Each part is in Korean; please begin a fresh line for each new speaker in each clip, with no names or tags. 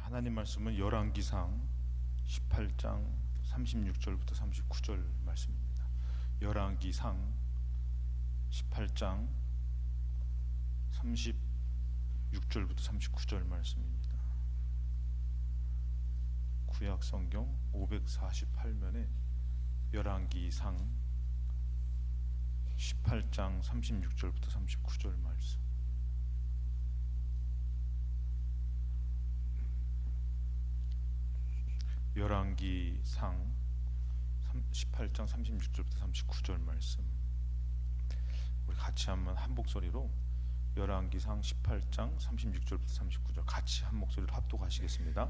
하나님 말씀은 열왕기상 18장 36절부터 39절 말씀입니다. 열왕기상 18장 36절부터 39절 말씀입니다. 구약 성경 548면에 열왕기상 18장 36절부터 39절 말씀. 열왕기상 18장 36절부터 39절 말씀, 우리 같이 한번 한 목소리로 열왕기상 18장 36절부터 39절 같이 한 목소리로 합독하시겠습니다.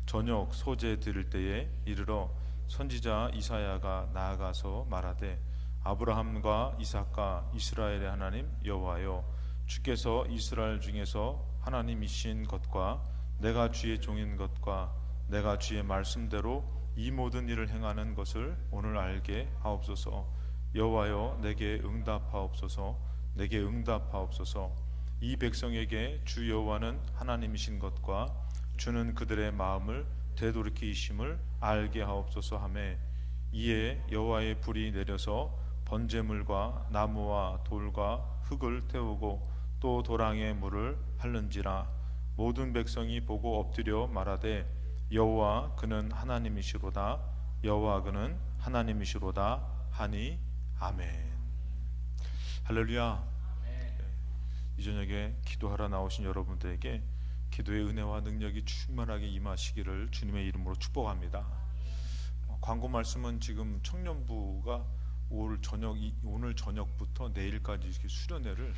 저녁 소제 드릴 때에 이르러 선지자 이사야가 나아가서 말하되, 아브라함과 이삭과 이스라엘의 하나님 여호와여, 주께서 이스라엘 중에서 하나님이신 것과 내가 주의 종인 것과 내가 주의 말씀대로 이 모든 일을 행하는 것을 오늘 알게 하옵소서. 여호와여, 내게 응답하옵소서. 내게 응답하옵소서. 이 백성에게 주 여호와는 하나님이신 것과 주는 그들의 마음을 되돌이키심을 알게 하옵소서 하매, 이에 여호와의 불이 내려서 번제물과 나무와 돌과 흙을 태우고 또 도랑에 물을 핥는지라. 모든 백성이 보고 엎드려 말하되, 여호와 그는 하나님이시로다. 여호와 그는 하나님이시로다 하니 아멘. 할렐루야. 이 저녁에 기도하러 나오신 여러분들에게 기도의 은혜와 능력이 충만하게 임하시기를 주님의 이름으로 축복합니다. 광고 말씀은 지금 청년부가 오늘 저녁부터 내일까지 이렇게 수련회를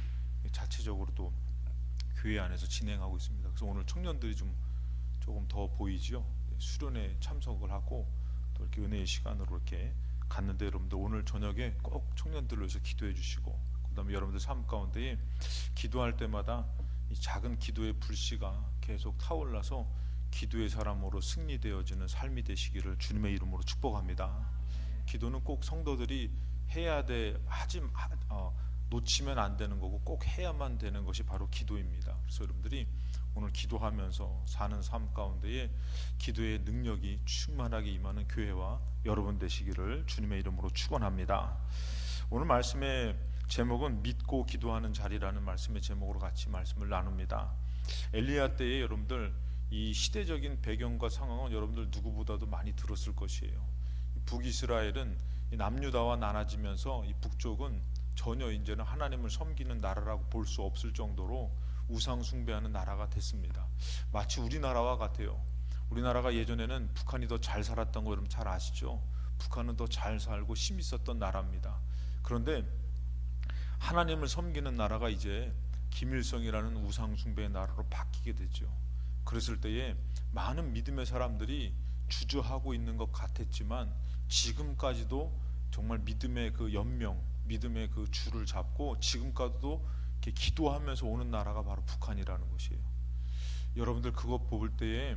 자체적으로 또 교회 안에서 진행하고 있습니다. 그래서 오늘 청년들이 조금 더 보이죠. 수련회 참석을 하고 또 이렇게 은혜의 시간으로 이렇게 갔는데, 여러분들 오늘 저녁에 꼭 청년들을 위해서 기도해 주시고, 그 다음에 여러분들 삶 가운데 기도할 때마다 이 작은 기도의 불씨가 계속 타올라서 기도의 사람으로 승리되어지는 삶이 되시기를 주님의 이름으로 축복합니다. 기도는 꼭 성도들이 해야 돼, 놓치면 안 되는 거고 꼭 해야만 되는 것이 바로 기도입니다. 그래서 여러분들이 오늘 기도하면서 사는 삶 가운데에 기도의 능력이 충만하게 임하는 교회와 여러분 되시기를 주님의 이름으로 축원합니다. 오늘 말씀의 제목은 믿고 기도하는 자리라는 말씀의 제목으로 같이 말씀을 나눕니다. 엘리야 때에 여러분들 이 시대적인 배경과 상황은 여러분들 누구보다도 많이 들었을 것이에요. 북이스라엘은 남유다와 나눠지면서 이 북쪽은 전혀 이제는 하나님을 섬기는 나라라고 볼 수 없을 정도로 우상 숭배하는 나라가 됐습니다. 마치 우리나라와 같아요. 우리나라가 예전에는 북한이 더 잘 살았던 거 여러분 잘 아시죠? 북한은 더 잘 살고 힘 있었던 나라입니다. 그런데 하나님을 섬기는 나라가 이제 김일성이라는 우상 숭배의 나라로 바뀌게 됐죠. 그랬을 때에 많은 믿음의 사람들이 주저하고 있는 것 같았지만, 지금까지도 정말 믿음의 그 연명, 믿음의 그 줄을 잡고 지금까지도 이렇게 기도하면서 오는 나라가 바로 북한이라는 것이에요. 여러분들 그거 볼 때에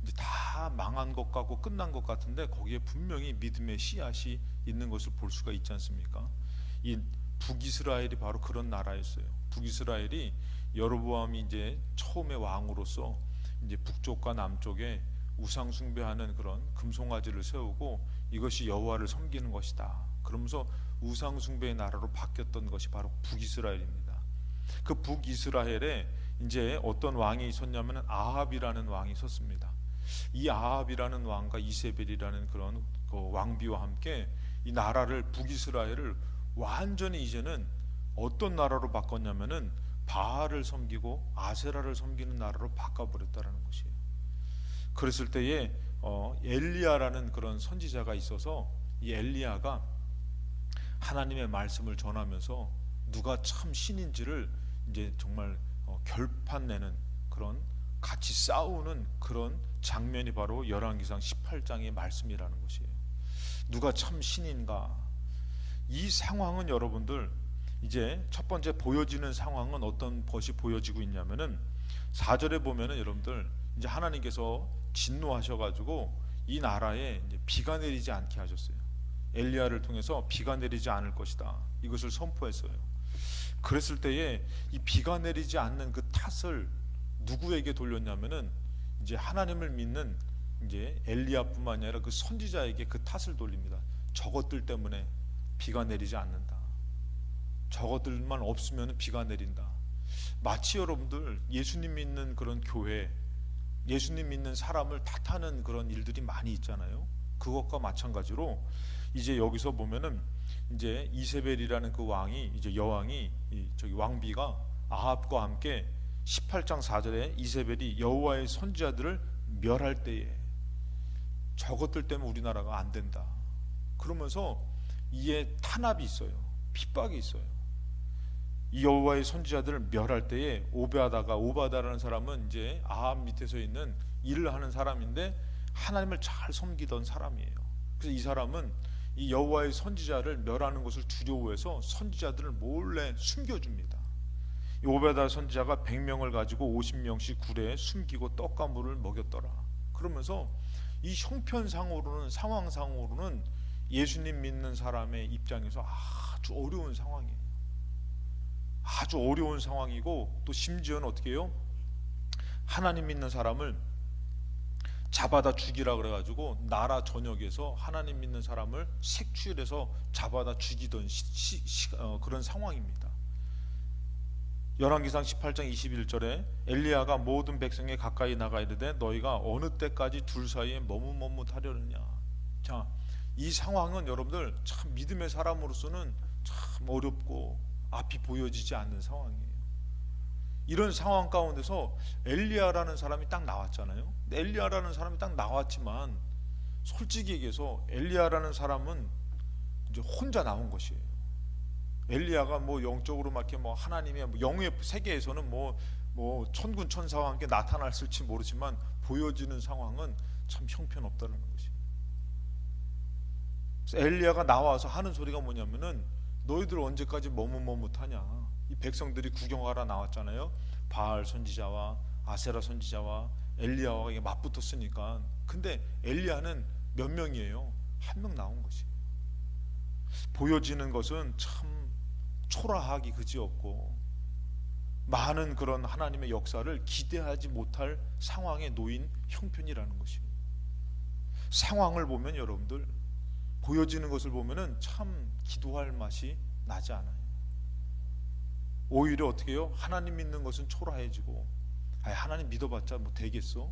이제 다 망한 것 같고 끝난 것 같은데, 거기에 분명히 믿음의 씨앗이 있는 것을 볼 수가 있지 않습니까? 이 북이스라엘이 바로 그런 나라였어요. 북이스라엘이 여로보암이 이제 처음에 왕으로서 이제 북쪽과 남쪽에 우상 숭배하는 그런 금송아지를 세우고 이것이 여호와를 섬기는 것이다, 그러면서 우상 숭배의 나라로 바뀌었던 것이 바로 북이스라엘입니다. 그 북이스라엘에 이제 어떤 왕이 있었냐면 아합이라는 왕이 있었습니다. 이 아합이라는 왕과 이세벨이라는 그런 그 왕비와 함께 이 나라를, 북이스라엘을 완전히 이제는 어떤 나라로 바꿨냐면은 바알을 섬기고 아세라를 섬기는 나라로 바꿔버렸다라는 것이에요. 그랬을 때에 엘리야라는 그런 선지자가 있어서 이 엘리야가 하나님의 말씀을 전하면서 누가 참 신인지를 이제 정말 결판내는 그런, 같이 싸우는 그런 장면이 바로 열왕기상 18장의 말씀이라는 것이에요. 누가 참 신인가? 이 상황은 여러분들 이제 첫 번째 보여지는 상황은 어떤 것이 보여지고 있냐면은 4절에 보면은 여러분들 이제 하나님께서 진노하셔가지고 이 나라에 이제 비가 내리지 않게 하셨어요. 엘리야를 통해서 비가 내리지 않을 것이다, 이것을 선포했어요. 그랬을 때에 이 비가 내리지 않는 그 탓을 누구에게 돌렸냐면은 이제 하나님을 믿는 이제 엘리야뿐만 아니라 그 선지자에게 그 탓을 돌립니다. 저것들 때문에 비가 내리지 않는다. 저것들만 없으면 비가 내린다. 마치 여러분들 예수님 믿는 그런 교회, 예수님 믿는 사람을 탓하는 그런 일들이 많이 있잖아요. 그것과 마찬가지로 이제 여기서 보면은 이제 이세벨이라는 그 왕이, 이제 여왕이, 저기 왕비가 아합과 함께 18장 4절에 이세벨이 여호와의 선지자들을 멸할 때에 저것들 때문에 우리나라가 안 된다. 그러면서 이에 탄압이 있어요. 핍박이 있어요. 이 여호와의 선지자들을 멸할 때에 오바다라는 사람은 이제 아합 밑에서 있는 일을 하는 사람인데 하나님을 잘 섬기던 사람이에요. 그래서 이 사람은 이 여호와의 선지자를 멸하는 것을 두려워해서 선지자들을 몰래 숨겨줍니다. 이 오바다 선지자가 100명을 가지고 50명씩 굴에 숨기고 떡과 물을 먹였더라. 그러면서 이 형편상으로는, 상황상으로는 예수님 믿는 사람의 입장에서 아주 어려운 상황이에요. 아주 어려운 상황이고, 또 심지어는 어떻게 해요? 하나님 믿는 사람을 잡아다 죽이라 그래가지고 나라 전역에서 하나님 믿는 사람을 색출해서 잡아다 죽이던 그런 상황입니다. 열왕기상 18장 21절에 엘리야가 모든 백성에 가까이 나가 이르되 너희가 어느 때까지 둘 사이에 머뭇머뭇하려느냐. 자, 이 상황은 여러분들 참 믿음의 사람으로서는 참 어렵고 앞이 보여지지 않는 상황이에요. 이런 상황 가운데서 엘리야라는 사람이 딱 나왔잖아요. 엘리야라는 사람이 딱 나왔지만 솔직히 얘기해서 엘리야라는 사람은 이제 혼자 나온 것이에요. 엘리야가 뭐 영적으로 막 이렇게 뭐 하나님의 뭐 영의 세계에서는 뭐 천군 천사와 함께 나타났을지 모르지만 보여지는 상황은 참 형편없다는 것이에요. 그래서 엘리야가 나와서 하는 소리가 뭐냐면은 너희들 언제까지 머뭇머뭇하냐. 이 백성들이 구경하러 나왔잖아요. 바알 선지자와 아세라 선지자와 엘리야와 이게 맞붙었으니까. 근데 엘리야는 몇 명이에요? 한 명 나온 것이에요. 보여지는 것은 참 초라하기 그지없고 많은 그런 하나님의 역사를 기대하지 못할 상황에 놓인 형편이라는 것이에요. 상황을 보면 여러분들 보여지는 것을 보면은 참 기도할 맛이 나지 않아요. 오히려 어떻게 해요? 하나님 믿는 것은 초라해지고 하나님 믿어봤자 뭐 되겠어?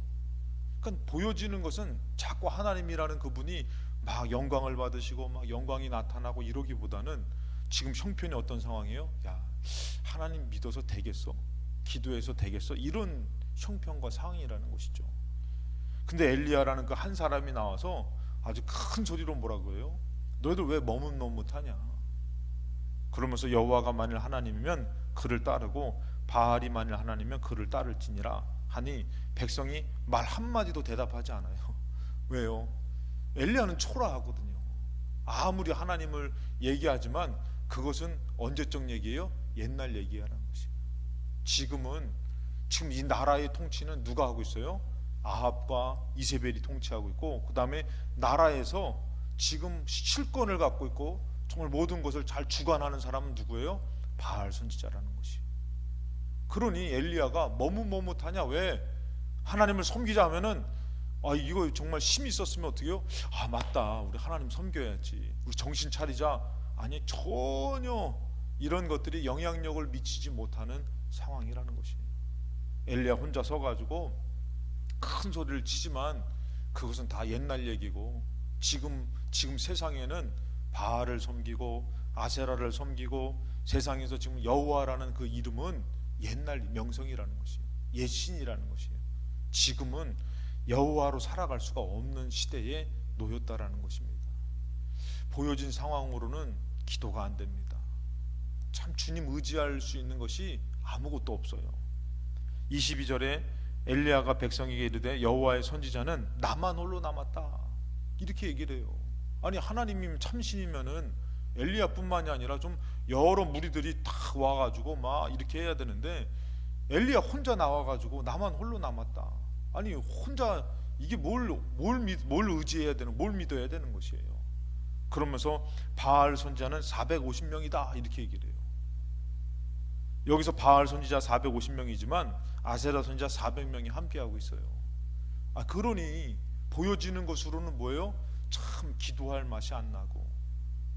그러니까 보여지는 것은 자꾸 하나님이라는 그분이 막 영광을 받으시고 막 영광이 나타나고 이러기보다는 지금 형편이 어떤 상황이에요? 야, 하나님 믿어서 되겠어? 기도해서 되겠어? 이런 형편과 상황이라는 것이죠. 근데 엘리야라는 그 한 사람이 나와서 아주 큰 소리로 뭐라고 해요? 너희들 왜 머뭇머뭇하냐? 그러면서 여호와가 만일 하나님이면 그를 따르고 바알이 만일 하나님이면 그를 따를지니라 하니 백성이 말 한마디도 대답하지 않아요. 왜요? 엘리야는 초라하거든요. 아무리 하나님을 얘기하지만 그것은 언제적 얘기예요? 옛날 얘기라는 것이에요. 지금 이 나라의 통치는 누가 하고 있어요? 아합과 이세벨이 통치하고 있고, 그 다음에 나라에서 지금 실권을 갖고 있고 정말 모든 것을 잘 주관하는 사람은 누구예요? 바알 선지자라는 것이. 그러니 엘리야가 머뭇머뭇하냐? 왜? 하나님을 섬기자 하면은 이거 정말 힘이 있었으면 어떻게 해요? 맞다, 우리 하나님 섬겨야지, 우리 정신 차리자. 아니, 전혀 이런 것들이 영향력을 미치지 못하는 상황이라는 것이에요. 엘리야 혼자 서가지고 큰 소리를 치지만 그것은 다 옛날 얘기고, 지금 세상에는 바알을 섬기고 아세라를 섬기고 세상에서 지금 여호와라는 그 이름은 옛날 명성이라는 것이에요. 옛신이라는 것이에요. 지금은 여호와로 살아갈 수가 없는 시대에 놓였다라는 것입니다. 보여진 상황으로는 기도가 안 됩니다. 참 주님 의지할 수 있는 것이 아무것도 없어요. 22절에 엘리야가 백성에게 이르되 여호와의 선지자는 나만 홀로 남았다, 이렇게 얘기를 해요. 아니, 하나님이 참신이면은 엘리야뿐만이 아니라 좀 여러 무리들이 다 와가지고 막 이렇게 해야 되는데 엘리야 혼자 나와가지고 나만 홀로 남았다. 아니, 혼자 이게 뭘 의지해야 되는, 뭘 믿어야 되는 것이에요. 그러면서 바알 선지자는 450명이다 이렇게 얘기를 해요. 여기서 바알 선지자 450명이지만 아세라 선지자 400명이 함께하고 있어요. 그러니 보여지는 것으로는 뭐예요? 참 기도할 맛이 안 나고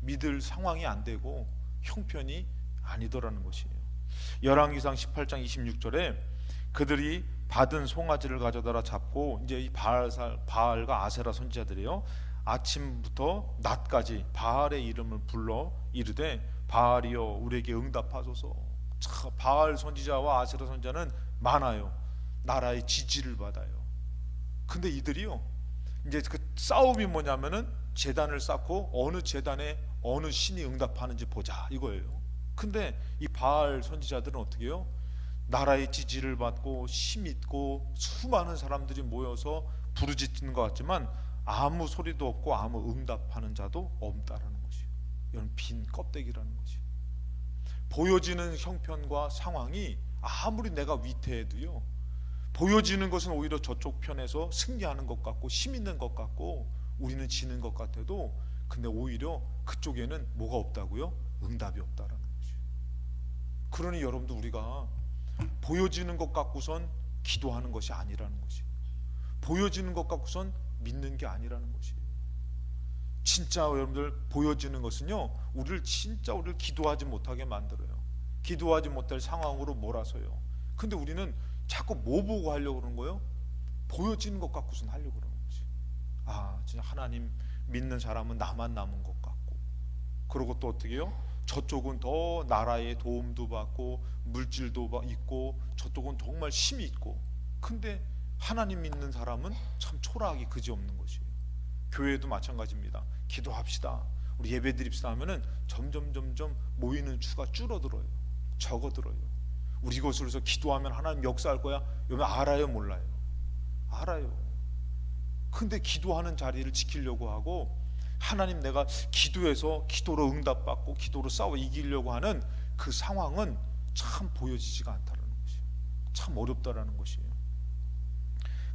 믿을 상황이 안 되고 형편이 아니더라는 것이에요. 열왕기상 18장 26절에 그들이 받은 송아지를 가져다가 잡고, 이제 이 바알과 아세라 선지자들이요, 아침부터 낮까지 바알의 이름을 불러 이르되 바알이여 우리에게 응답하소서. 바알 선지자와 아세라 선지자는 많아요. 나라의 지지를 받아요. 근데 이들이요, 이제 그 싸움이 뭐냐면은 제단을 쌓고 어느 제단에 어느 신이 응답하는지 보자 이거예요. 근데 이 바알 선지자들은 어떻게 해요? 나라의 지지를 받고 힘 있고 수많은 사람들이 모여서 부르짖는 것 같지만 아무 소리도 없고 아무 응답하는 자도 없다라는 것이에요. 이런 빈 껍데기라는 것이. 보여지는 형편과 상황이 아무리 내가 위태해도요, 보여지는 것은 오히려 저쪽 편에서 승리하는 것 같고 힘 있는 것 같고 우리는 지는 것 같아도, 근데 오히려 그쪽에는 뭐가 없다고요? 응답이 없다라는 거죠. 그러니 여러분도 우리가 보여지는 것 갖고선 기도하는 것이 아니라는 것이, 보여지는 것 갖고선 믿는 게 아니라는 것이. 진짜 여러분들 보여지는 것은요, 우리를 기도하지 못하게 만들어요. 기도하지 못할 상황으로 몰아서요. 근데 우리는 자꾸 뭐 보고 하려고 그러는 거예요? 보여지는 것 갖고선 하려고 그러는 거지. 진짜 하나님 믿는 사람은 나만 남은 것 같고, 그리고 또 어떻게 해요? 저쪽은 더 나라의 도움도 받고 물질도 있고 저쪽은 정말 힘이 있고, 근데 하나님 믿는 사람은 참 초라하기 그지없는 것이에요. 교회도 마찬가지입니다. 기도합시다, 우리 예배 드립시다 하면은 점점 모이는 수가 줄어들어요. 적어들어요. 우리 이곳으로서 기도하면 하나님 역사할 거야, 여러분 알아요 몰라요? 알아요. 근데 기도하는 자리를 지키려고 하고, 하나님 내가 기도해서 기도로 응답받고 기도로 싸워 이기려고 하는 그 상황은 참 보여지지가 않다는 것이에요. 참 어렵다라는 것이에요.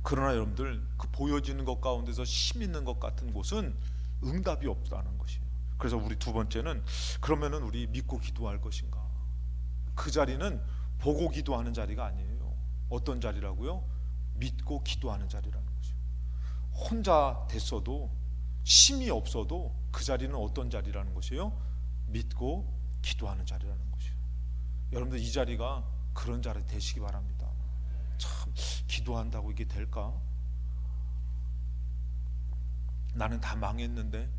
그러나 여러분들, 그 보여지는 것 가운데서 힘 있는 것 같은 곳은 응답이 없다는 것이에요. 그래서 우리 두 번째는, 그러면은 우리 믿고 기도할 것인가? 그 자리는 보고 기도하는 자리가 아니에요. 어떤 자리라고요? 믿고 기도하는 자리라는 거죠. 혼자 됐어도 힘이 없어도 그 자리는 어떤 자리라는 것이에요? 믿고 기도하는 자리라는 것이에요. 여러분들 이 자리가 그런 자리 되시기 바랍니다. 참 기도한다고 이게 될까? 나는 다 망했는데,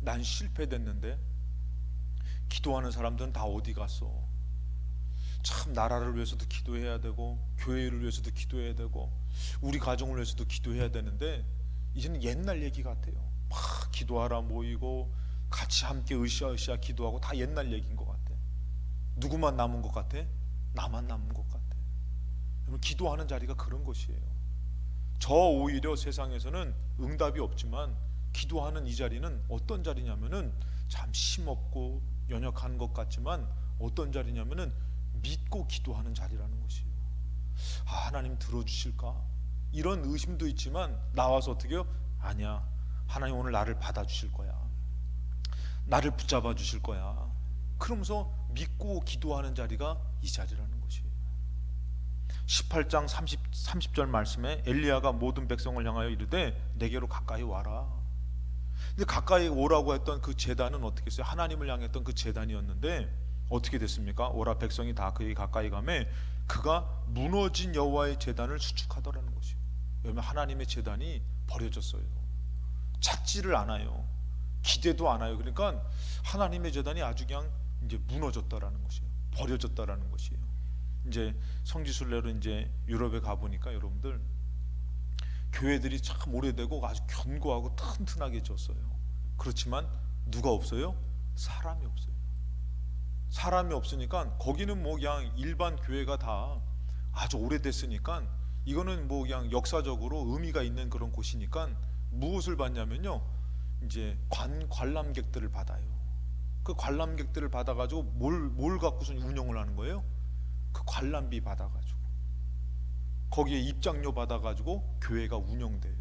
난 실패됐는데, 기도하는 사람들은 다 어디 갔어? 참 나라를 위해서도 기도해야 되고 교회를 위해서도 기도해야 되고 우리 가정을 위해서도 기도해야 되는데, 이제는 옛날 얘기 같아요. 막 기도하라 모이고 같이 함께 으쌰으쌰 기도하고 다 옛날 얘기인 것 같아. 누구만 남은 것 같아? 나만 남은 것 같아. 여러분, 기도하는 자리가 그런 것이에요. 저 오히려 세상에서는 응답이 없지만 기도하는 이 자리는 어떤 자리냐면은 참 힘없고 연약한 것 같지만 어떤 자리냐면은 믿고 기도하는 자리라는 것이에요. 하나님 들어주실까? 이런 의심도 있지만 나와서 어떻게 해요? 아니야, 하나님 오늘 나를 받아주실 거야, 나를 붙잡아 주실 거야. 그러면서 믿고 기도하는 자리가 이 자리라는 것이에요. 18장 30절 말씀에 엘리야가 모든 백성을 향하여 이르되 내게로 가까이 와라. 근데 가까이 오라고 했던 그 제단은 어떻게 했어요? 하나님을 향했던 그 제단이었는데 어떻게 됐습니까? 오라 백성이 다 그에게 가까이 가매 그가 무너진 여호와의 제단을 수축하더라는 것이에요. 여러분, 하나님의 제단이 버려졌어요. 찾지를 않아요. 기대도 않아요. 그러니까 하나님의 제단이 아주 그냥 이제 무너졌다라는 것이에요. 버려졌다라는 것이에요. 이제 성지순례로 이제 유럽에 가 보니까 여러분들 교회들이 참 오래되고 아주 견고하고 튼튼하게 졌어요. 그렇지만 누가 없어요? 사람이 없어요. 사람이 없으니까 거기는 뭐 그냥 일반 교회가 다 아주 오래됐으니까 이거는 뭐 그냥 역사적으로 의미가 있는 그런 곳이니까 무엇을 받냐면요, 이제 관람객들을 받아요. 그 관람객들을 받아가지고 뭘 갖고서 운영을 하는 거예요? 그 관람비 받아가지고 거기에 입장료 받아가지고 교회가 운영돼요.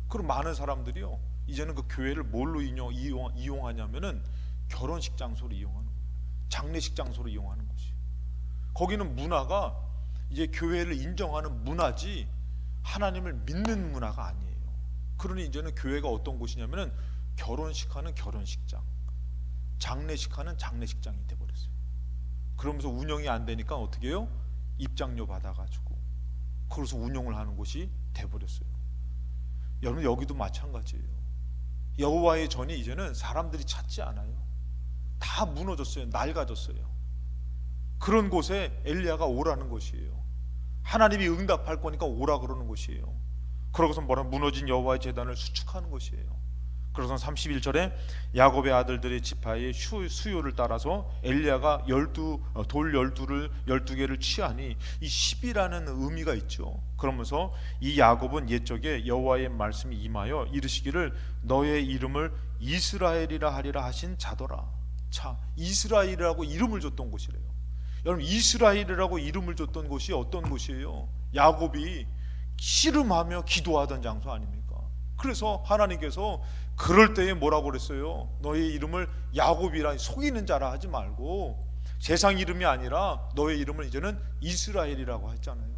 그럼 많은 사람들이요 이제는 그 교회를 뭘로 이용하냐면은 결혼식 장소로 이용하는 거예요. 장례식 장소로 이용하는 것이. 거기는 문화가 이제 교회를 인정하는 문화지 하나님을 믿는 문화가 아니에요. 그러니 이제는 교회가 어떤 곳이냐면은 결혼식하는 결혼식장, 장례식하는 장례식장이 돼버렸어요. 그러면서 운영이 안 되니까 어떻게 해요? 입장료 받아가지고 그래서 운영을 하는 곳이 돼버렸어요. 여러분 여기도 마찬가지예요. 여호와의 전이 이제는 사람들이 찾지 않아요. 다 무너졌어요. 낡아졌어요. 그런 곳에 엘리야가 오라는 것이에요. 하나님이 응답할 거니까 오라 그러는 것이에요. 그러고서 뭐라 무너진 여호와의 제단을 수축하는 것이에요. 그래서 31절에 야곱의 아들들의 지파의 수요를 따라서 엘리야가 돌 12개를 취하니 이 10이라는 의미가 있죠. 그러면서 이 야곱은 옛적에 여호와의 말씀이 임하여 이르시기를 너의 이름을 이스라엘이라 하리라 하신 자더라. 자, 이스라엘이라고 이름을 줬던 곳이래요. 여러분 이스라엘이라고 이름을 줬던 곳이 어떤 곳이에요? 야곱이 씨름하며 기도하던 장소 아닙니까? 그래서 하나님께서 그럴 때에 뭐라고 그랬어요? 너의 이름을 야곱이라 속이는 자라 하지 말고 세상 이름이 아니라 너의 이름을 이제는 이스라엘이라고 했잖아요.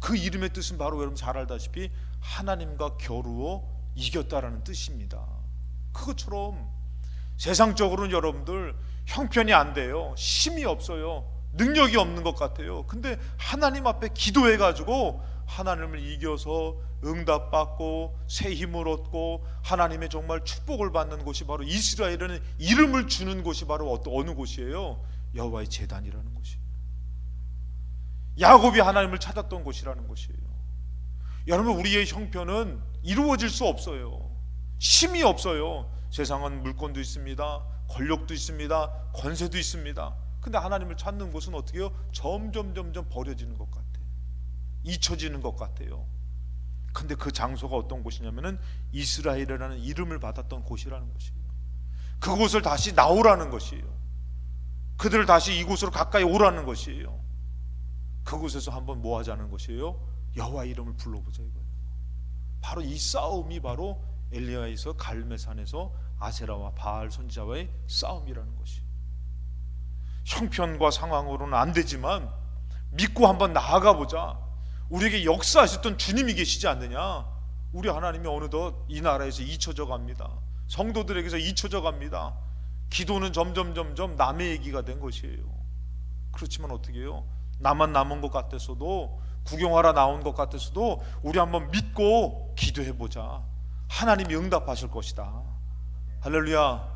그 이름의 뜻은 바로 여러분 잘 알다시피 하나님과 겨루어 이겼다라는 뜻입니다. 그것처럼 세상적으로는 여러분들 형편이 안 돼요. 힘이 없어요. 능력이 없는 것 같아요. 근데 하나님 앞에 기도해가지고 하나님을 이겨서 응답받고 새 힘을 얻고 하나님의 정말 축복을 받는 곳이 바로 이스라엘은 이름을 주는 곳이 바로 어느 곳이에요? 여호와의 제단이라는 곳이에요. 야곱이 하나님을 찾았던 곳이라는 곳이에요. 여러분 우리의 형편은 이루어질 수 없어요. 힘이 없어요. 세상은 물건도 있습니다. 권력도 있습니다. 권세도 있습니다. 근데 하나님을 찾는 곳은 어떻게 해요? 점점 버려지는 것 같아요. 잊혀지는 것 같아요. 근데 그 장소가 어떤 곳이냐면은 이스라엘이라는 이름을 받았던 곳이라는 것이에요. 그곳을 다시 나오라는 것이에요. 그들을 다시 이곳으로 가까이 오라는 것이에요. 그곳에서 한번 뭐 하자는 것이에요? 여호와 이름을 불러보자 이거예요. 바로 이 싸움이 바로 엘리야에서 갈멜산에서 아세라와 바알 선지자와의 싸움이라는 것이에요. 형편과 상황으로는 안 되지만 믿고 한번 나아가 보자. 우리에게 역사하셨던 주님이 계시지 않느냐? 우리 하나님이 어느덧 이 나라에서 잊혀져 갑니다. 성도들에게서 잊혀져 갑니다. 기도는 점점 남의 얘기가 된 것이에요. 그렇지만 어떻게 해요? 나만 남은 것 같았어도, 구경하러 나온 것 같았어도 우리 한번 믿고 기도해보자. 하나님이 응답하실 것이다. 할렐루야.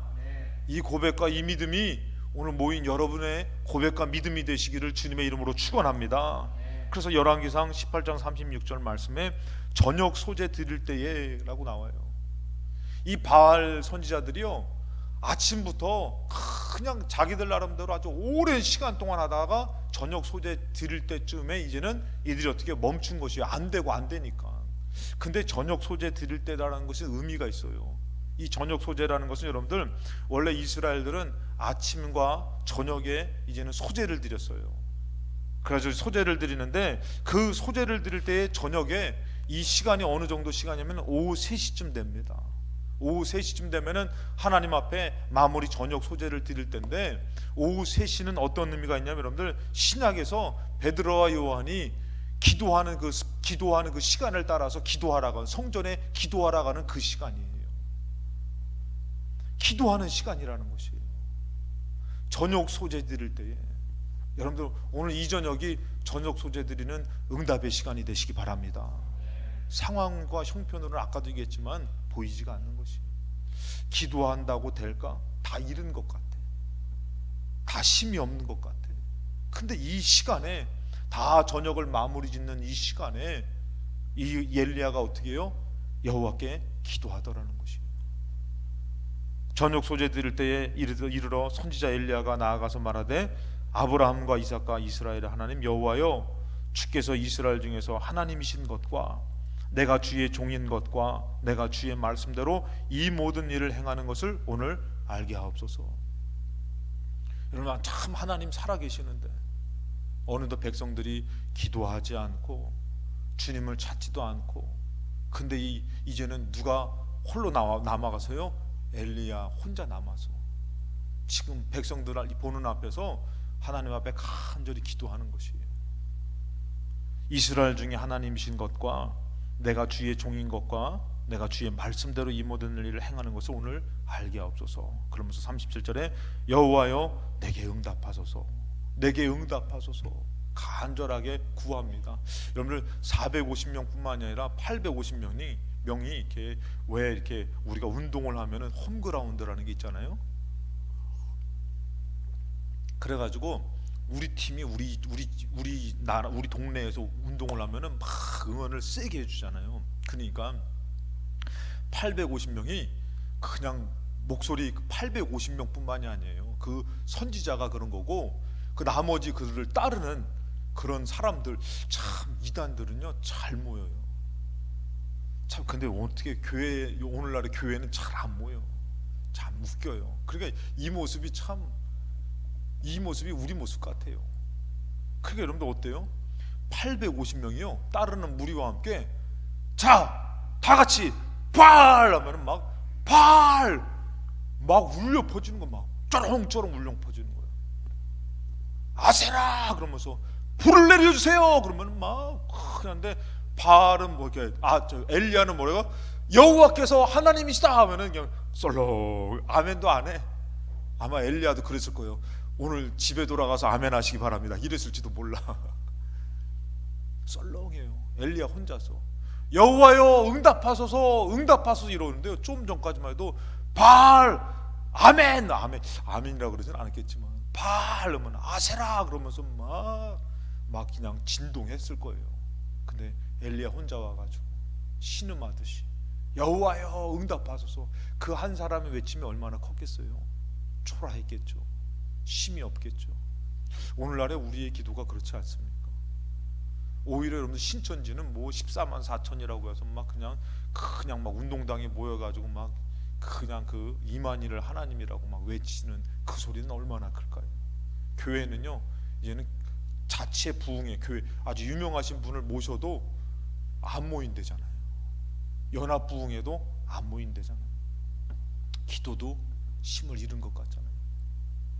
이 고백과 이 믿음이 오늘 모인 여러분의 고백과 믿음이 되시기를 주님의 이름으로 축원합니다. 그래서 열왕기상 18장 36절 말씀에 저녁 소재 드릴 때에 라고 나와요. 이 바알 선지자들이요 아침부터 그냥 자기들 나름대로 아주 오랜 시간 동안 하다가 저녁 소재 드릴 때쯤에 이제는 이들이 어떻게 멈춘 것이 안 되고 안 되니까. 근데 저녁 소재 드릴 때라는 것이 의미가 있어요. 이 저녁 소재라는 것은 여러분들 원래 이스라엘들은 아침과 저녁에 이제는 소재를 드렸어요. 그래서 소재를 드리는데 그 소재를 드릴 때의 저녁에 이 시간이 어느 정도 시간이냐면 오후 3시쯤 됩니다. 오후 3시쯤 되면은 하나님 앞에 마무리 저녁 소재를 드릴 때인데 오후 3시는 어떤 의미가 있냐면 여러분들 신약에서 베드로와 요한이 기도하는 그 시간을 따라서 기도하라고 성전에 기도하러 가는 그 시간이에요. 기도하는 시간이라는 것이에요. 저녁 소재 드릴 때에 여러분들 오늘 이 저녁이 저녁 소재 드리는 응답의 시간이 되시기 바랍니다. 상황과 형편으로는 아까도 얘기했지만 보이지가 않는 것이에요. 기도한다고 될까? 다 잃은 것 같아. 다 힘이 없는 것 같아. 근데 이 시간에 다 저녁을 마무리 짓는 이 시간에 이 엘리야가 어떻게 해요? 여호와께 기도하더라는 것이에요. 저녁 소재 드릴 때에 이르러 선지자 엘리야가 나아가서 말하되 아브라함과 이삭과 이스라엘의 하나님 여호와여 주께서 이스라엘 중에서 하나님이신 것과 내가 주의 종인 것과 내가 주의 말씀대로 이 모든 일을 행하는 것을 오늘 알게 하옵소서. 여러분 참 하나님 살아계시는데 어느덧 백성들이 기도하지 않고 주님을 찾지도 않고 근데 이제는 누가 홀로 남아가서요 엘리야 혼자 남아서 지금 백성들 보는 앞에서 하나님 앞에 간절히 기도하는 것이에요. 이스라엘 중에 하나님이신 것과 내가 주의 종인 것과 내가 주의 말씀대로 이 모든 일을 행하는 것을 오늘 알게 하옵소서. 그러면서 37절에 여호와여 내게 응답하소서, 내게 응답하소서 간절하게 구합니다. 여러분들 450명뿐만이 아니라 850명이 이렇게 왜 이렇게 우리가 운동을 하면은 홈그라운드라는 게 있잖아요. 그래가지고 우리 팀이 우리 나라 우리 동네에서 운동을 하면은 막 응원을 세게 해주잖아요. 그러니까 850명이 그냥 목소리 850명뿐만이 아니에요. 그 선지자가 그런 거고 그 나머지 그들을 따르는 그런 사람들, 참 이단들은요 잘 모여요. 참 근데 어떻게 오늘날의 교회는 잘 안 모여. 참 웃겨요. 그러니까 이 모습이 우리 모습 같아요. 그러니까 여러분들 어때요? 850명이요 따르는 무리와 함께 자 다같이 발 하면은 막 울려 퍼지는 거, 막 쩌렁쩌렁 울려 퍼지는 거예요. 아세라 그러면서 불을 내려주세요 그러면 막 그런데 발은 뭐 이렇게 엘리야는 뭐래요? 여호와께서 하나님이시다 하면은 그냥 썰렁 아멘도 안 해. 아마 엘리야도 그랬을 거예요. 오늘 집에 돌아가서 아멘 하시기 바랍니다 이랬을지도 몰라. 썰렁해요. 엘리야 혼자서 여호와여 응답하소서 응답하소서 이러는데요, 좀 전까지만 해도 발 아멘이라고 그러진 않았겠지만 발 하면 아세라 그러면서 막 그냥 진동했을 거예요. 근데 엘리야 혼자 와가지고 신음하듯이 여호와여 응답하소서, 그 한 사람의 외침이 얼마나 컸겠어요. 초라했겠죠. 힘이 없겠죠. 오늘날의 우리의 기도가 그렇지 않습니까? 오히려 여러분들 신천지는 뭐 14만 4천이라고 해서 그냥 막 운동당에 모여가지고 막 그냥 그 이만희를 하나님이라고 막 외치는 그 소리는 얼마나 클까요? 교회는요 이제는 자체 부흥의 교회, 아주 유명하신 분을 모셔도 안 모인대잖아요. 연합 부흥에도 안 모인대잖아요. 기도도 힘을 잃은 것 같잖아요.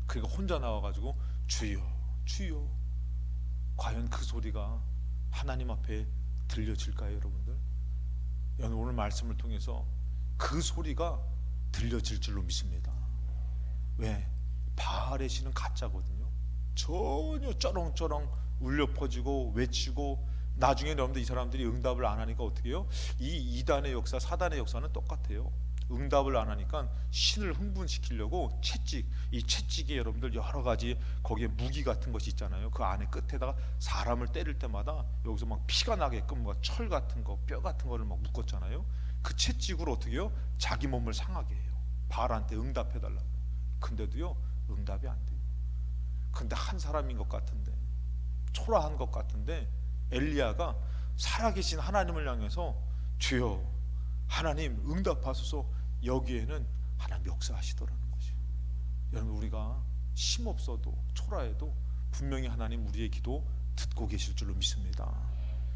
그러니까 혼자 나와가지고 주여 주여, 과연 그 소리가 하나님 앞에 들려질까요 여러분들? 오늘 말씀을 통해서 그 소리가 들려질 줄로 믿습니다. 왜? 바알의 신은 가짜거든요. 전혀 쩌렁쩌렁 울려 퍼지고 외치고 나중에 여러분들 이 사람들이 응답을 안 하니까 어떻게 해요? 이 이단의 역사, 사단의 역사는 똑같아요. 응답을 안 하니까 신을 흥분시키려고 이 채찍에 여러분들 여러 가지 거기에 무기 같은 것이 있잖아요. 그 안에 끝에다가 사람을 때릴 때마다 여기서 막 피가 나게끔 철 같은 거, 뼈 같은 거를 막 묶었잖아요. 그 채찍으로 어떻게 해요? 자기 몸을 상하게 해요. 바알한테 응답해달라고. 근데도요 응답이 안 돼요. 근데 한 사람인 것 같은데, 초라한 것 같은데 엘리야가 살아계신 하나님을 향해서 주여 하나님 응답하소서, 여기에는 하나님 역사하시더라는 것이에요. 여러분 우리가 힘없어도 초라해도 분명히 하나님 우리의 기도 듣고 계실 줄로 믿습니다.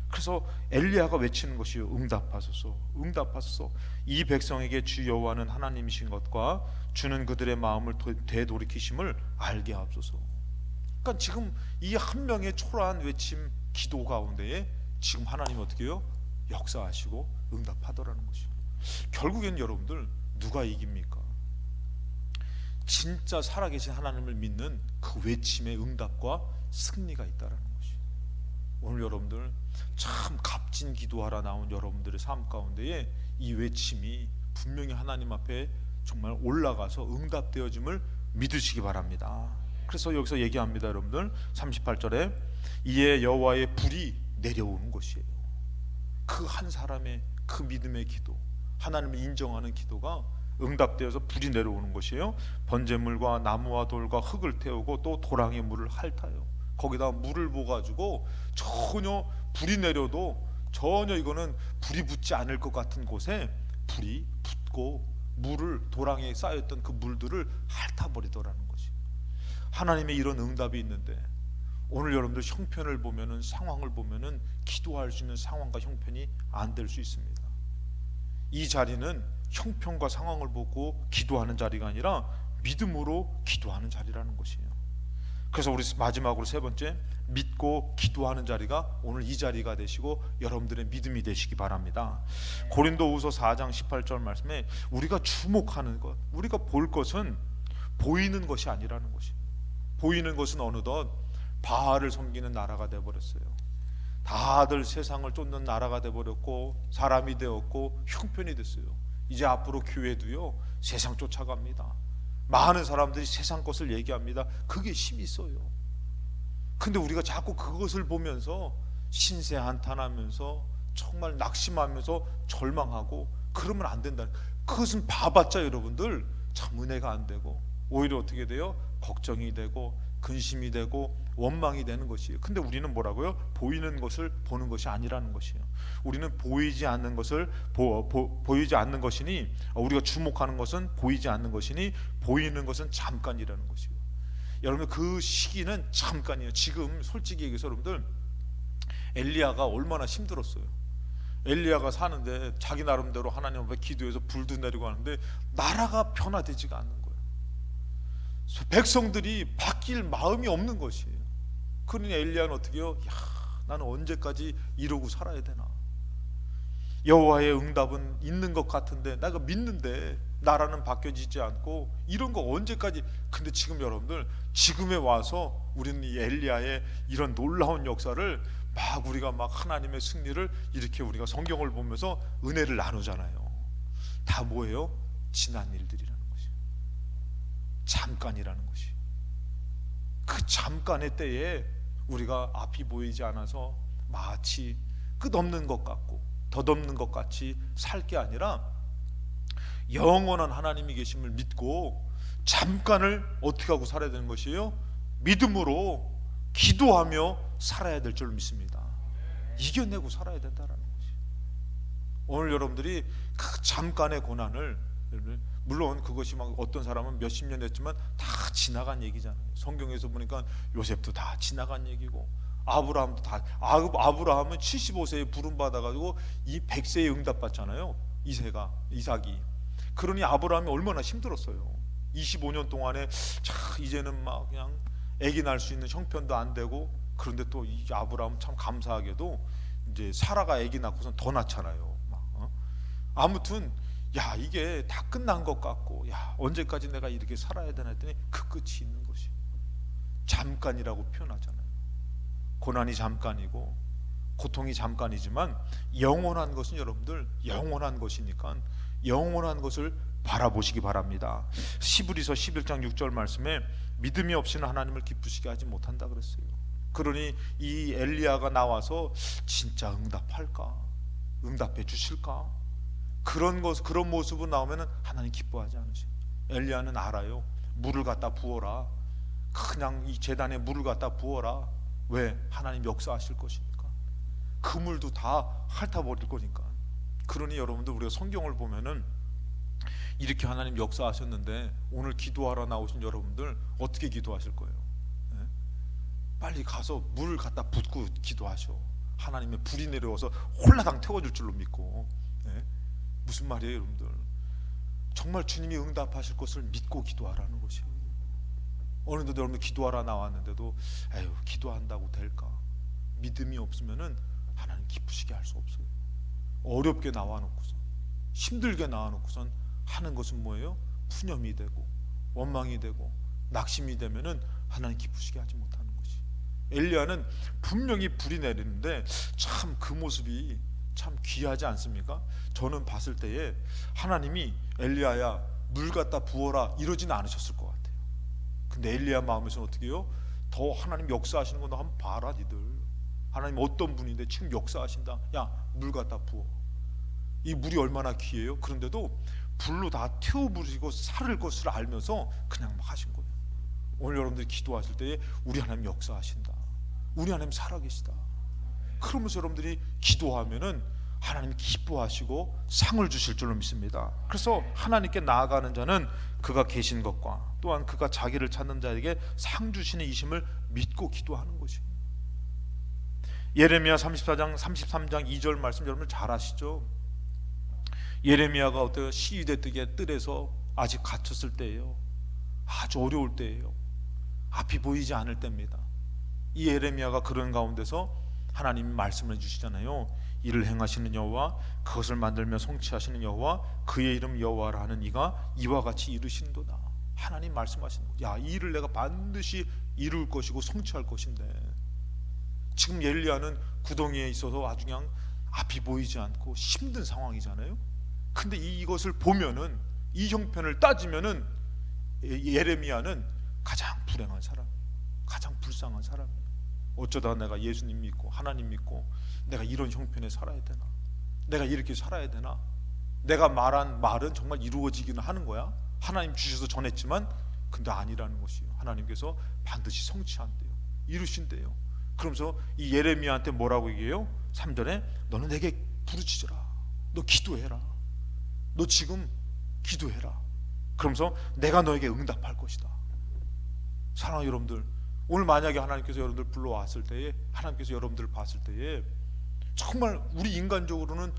그래서 엘리야가 외치는 것이요 응답하소서 응답하소서, 이 백성에게 주 여호와는 하나님이신 것과 주는 그들의 마음을 되돌이키심을 알게 하옵소서. 그러니까 지금 이 한 명의 초라한 외침 기도 가운데에 지금 하나님이 어떻게 해요? 역사하시고 응답하더라는 것이에요. 결국엔 여러분들 누가 이깁니까? 진짜 살아계신 하나님을 믿는 그 외침의 응답과 승리가 있다라는 것이에요. 오늘 여러분들 참 값진 기도하라 나온 여러분들의 삶 가운데에 이 외침이 분명히 하나님 앞에 정말 올라가서 응답되어짐을 믿으시기 바랍니다. 그래서 여기서 얘기합니다 여러분들 38절에 이에 여호와의 불이 내려오는 것이에요. 그 한 사람의 그 믿음의 기도, 하나님을 인정하는 기도가 응답되어서 불이 내려오는 것이에요. 번제물과 나무와 돌과 흙을 태우고 또 도랑의 물을 핥아요. 거기다 물을 부어가지고 전혀 불이 내려도 전혀 이거는 불이 붙지 않을 것 같은 곳에 불이 붙고 물을, 도랑에 쌓였던 그 물들을 핥아버리더라는 것이. 하나님의 이런 응답이 있는데 오늘 여러분들 형편을 보면은, 상황을 보면은 기도할 수 있는 상황과 형편이 안 될 수 있습니다. 이 자리는 형편과 상황을 보고 기도하는 자리가 아니라 믿음으로 기도하는 자리라는 것이에요. 그래서 우리 마지막으로 세 번째, 믿고 기도하는 자리가 오늘 이 자리가 되시고 여러분들의 믿음이 되시기 바랍니다. 고린도후서 4장 18절 말씀에 우리가 주목하는 것, 우리가 볼 것은 보이는 것이 아니라는 것이. 보이는 것은 어느덧 바알을 섬기는 나라가 되어버렸어요. 다들 세상을 쫓는 나라가 되어버렸고 사람이 되었고 형편이 됐어요. 이제 앞으로 교회도요 세상 쫓아갑니다. 많은 사람들이 세상 것을 얘기합니다. 그게 힘이 있어요. 근데 우리가 자꾸 그것을 보면서 신세 한탄하면서 정말 낙심하면서 절망하고 그러면 안 된다. 그것은 봐봤자 여러분들 참 은혜가 안 되고 오히려 어떻게 돼요? 걱정이 되고 근심이 되고 원망이 되는 것이에요. 근데 우리는 뭐라고요? 보이는 것을 보는 것이 아니라는 것이에요. 우리는 보이지 않는 것을 보이지 않는 것이니, 우리가 주목하는 것은 보이지 않는 것이니 보이는 것은 잠깐이라는 것이에요. 여러분 그 시기는 잠깐이에요. 지금 솔직히 얘기해서 여러분들 엘리야가 얼마나 힘들었어요. 엘리야가 사는데 자기 나름대로 하나님 앞에 기도해서 불도 내리고 하는데 나라가 변화되지가 않는 거예요. 백성들이 바뀔 마음이 없는 것이에요. 그러니 엘리야는 어떻게 해요? 나는 언제까지 이러고 살아야 되나? 여호와의 응답은 있는 것 같은데 내가 믿는데 나라는 바뀌어지지 않고 이런 거 언제까지. 근데 지금 여러분들 지금에 와서 우리는 이 엘리야의 이런 놀라운 역사를 막 우리가 막 하나님의 승리를 이렇게 우리가 성경을 보면서 은혜를 나누잖아요. 다 뭐예요? 지난 일들이라는 것이, 잠깐이라는 것이. 그 잠깐의 때에 우리가 앞이 보이지 않아서 마치 끝없는 것 같고 덧없는 것 같이 살 게 아니라 영원한 하나님이 계심을 믿고 잠깐을 어떻게 하고 살아야 되는 것이에요? 믿음으로 기도하며 살아야 될 줄 믿습니다. 이겨내고 살아야 된다는 것이. 오늘 여러분들이 그 잠깐의 고난을, 물론 그것이 막 어떤 사람은 몇십 년 했지만 다 지나간 얘기잖아요. 성경에서 보니까 요셉도 다 지나간 얘기고 아브라함도 다. 아브라함은 75세에 부름 받아가지고 이 100세에 응답받잖아요. 이삭이. 그러니 아브라함이 얼마나 힘들었어요. 25년 동안에 이제는 막 그냥 아기 낳을 수 있는 형편도 안 되고. 그런데 또 이 아브라함은 참 감사하게도 이제 사라가 아기 낳고선 더 낳잖아요. 아무튼 이게 다 끝난 것 같고 언제까지 내가 이렇게 살아야 되나 했더니 그 끝이 있는 것이 잠깐이라고 표현하잖아요. 고난이 잠깐이고 고통이 잠깐이지만 영원한 것은 여러분들 영원한 것이니까 영원한 것을 바라보시기 바랍니다. 시브리서 11장 6절 말씀에 믿음이 없이는 하나님을 기쁘시게 하지 못한다 그랬어요. 그러니 이 엘리야가 나와서 진짜 응답할까? 응답해 주실까? 그런 모습으로 나오면은 하나님 기뻐하지 않으세요. 엘리야는 알아요. 물을 갖다 부어라. 그냥 이 제단에 물을 갖다 부어라. 왜? 하나님 역사하실 것이니까. 그 물도 다 핥아버릴 거니까. 그러니 여러분들 우리가 성경을 보면은 이렇게 하나님 역사하셨는데 오늘 기도하러 나오신 여러분들 어떻게 기도하실 거예요? 빨리 가서 물을 갖다 붓고 기도하셔. 하나님의 불이 내려와서 홀라당 태워줄 줄로 믿고. 무슨 말이에요 여러분들? 정말 주님이 응답하실 것을 믿고 기도하라는 것이에요. 어느덧 여러분들 기도하러 나왔는데도 에휴 기도한다고 될까? 믿음이 없으면은 하나님 기쁘시게 할 수 없어요. 어렵게 나와놓고선 힘들게 나와놓고선 하는 것은 뭐예요? 푸념이 되고 원망이 되고 낙심이 되면은 하나님 기쁘시게 하지 못하는 것이. 엘리야는 분명히 불이 내리는데 참 그 모습이 참 귀하지 않습니까? 저는 봤을 때에 하나님이 엘리야야 물 갖다 부어라 이러지는 않으셨을 것 같아요. 근데 엘리야 마음에서는 어떻게 해요? 더 하나님 역사하시는 거 너 한번 봐라 니들. 하나님 어떤 분인데 지금 역사하신다. 야 물 갖다 부어. 이 물이 얼마나 귀해요? 그런데도 불로 다 태워부리고 살을 것을 알면서 그냥 막 하신 거예요. 오늘 여러분들이 기도하실 때에 우리 하나님 역사하신다. 우리 하나님 살아계시다. 그러면서 여러분들이 기도하면은 하나님 기뻐하시고 상을 주실 줄로 믿습니다. 그래서 하나님께 나아가는 자는 그가 계신 것과 또한 그가 자기를 찾는 자에게 상 주시는 이심을 믿고 기도하는 것입니다. 예레미야 34장 33장 2절 말씀 여러분 잘 아시죠? 예레미야가 어때요? 시위대 뜰에서 아직 갇혔을 때예요. 아주 어려울 때예요. 앞이 보이지 않을 때입니다. 이 예레미야가 그런 가운데서 하나님이 말씀을 해주시잖아요. 이를 행하시는 여호와, 그것을 만들며 성취하시는 여호와, 그의 이름 여호와라 하는 이가 이와 같이 이르신도다. 하나님 말씀하시는 거야. 야, 이 일을 내가 반드시 이룰 것이고 성취할 것인데, 지금 엘리야는 구덩이에 있어서 아주 그냥 앞이 보이지 않고 힘든 상황이잖아요. 근데 이것을 보면은, 이 형편을 따지면은 예레미야는 가장 불행한 사람, 가장 불쌍한 사람이에요. 어쩌다 내가 예수님 믿고 하나님 믿고 내가 이런 형편에 살아야 되나, 내가 이렇게 살아야 되나, 내가 말한 말은 정말 이루어지기는 하는 거야. 하나님 주셔서 전했지만 근데 아니라는 것이에요. 하나님께서 반드시 성취한대요, 이루신대요. 그러면서 이 예레미야한테 뭐라고 얘기해요? 3절에 너는 내게 부르짖어라, 너 기도해라, 너 지금 기도해라. 그러면서 내가 너에게 응답할 것이다. 사랑하는 여러분들, 오늘 만약에 하나님께서 여러분들 불러왔을 때에, 하나님께서 여러분들을 봤을 때에 정말 우리 인간적으로는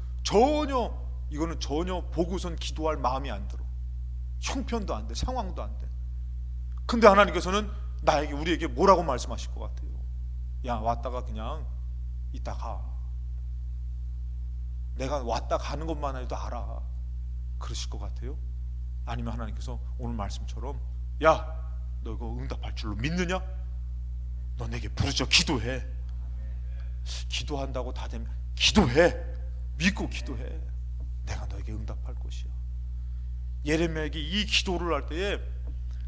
이거는 전혀 보고선 기도할 마음이 안 들어. 형편도 안 돼, 상황도 안 돼. 근데 하나님께서는 우리에게 뭐라고 말씀하실 것 같아요? 야, 왔다가 그냥 이따 가. 내가 왔다 가는 것만 해도 알아. 그러실 것 같아요? 아니면 하나님께서 오늘 말씀처럼, 야, 너 이거 응답할 줄로 믿느냐? 너 내게 부르짖어 기도해. 기도한다고 다 되면 기도해. 믿고 기도해. 내가 너에게 응답할 것이야. 예레미야에게 이 기도를 할 때에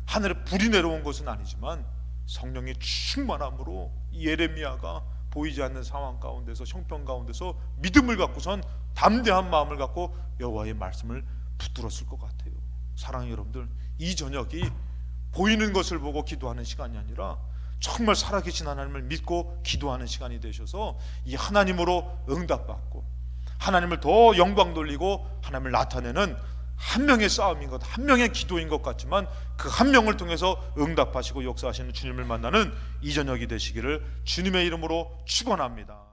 하늘에 불이 내려온 것은 아니지만 성령의 충만함으로 예레미야가 보이지 않는 상황 가운데서, 형편 가운데서 믿음을 갖고선 담대한 마음을 갖고 여호와의 말씀을 붙들었을 것 같아요. 사랑하는 여러분들, 이 저녁이 보이는 것을 보고 기도하는 시간이 아니라 정말 살아계신 하나님을 믿고 기도하는 시간이 되셔서 이 하나님으로 응답받고 하나님을 더 영광 돌리고 하나님을 나타내는 한 명의 싸움인 것, 한 명의 기도인 것 같지만 그 한 명을 통해서 응답하시고 역사하시는 주님을 만나는 이 저녁이 되시기를 주님의 이름으로 축원합니다.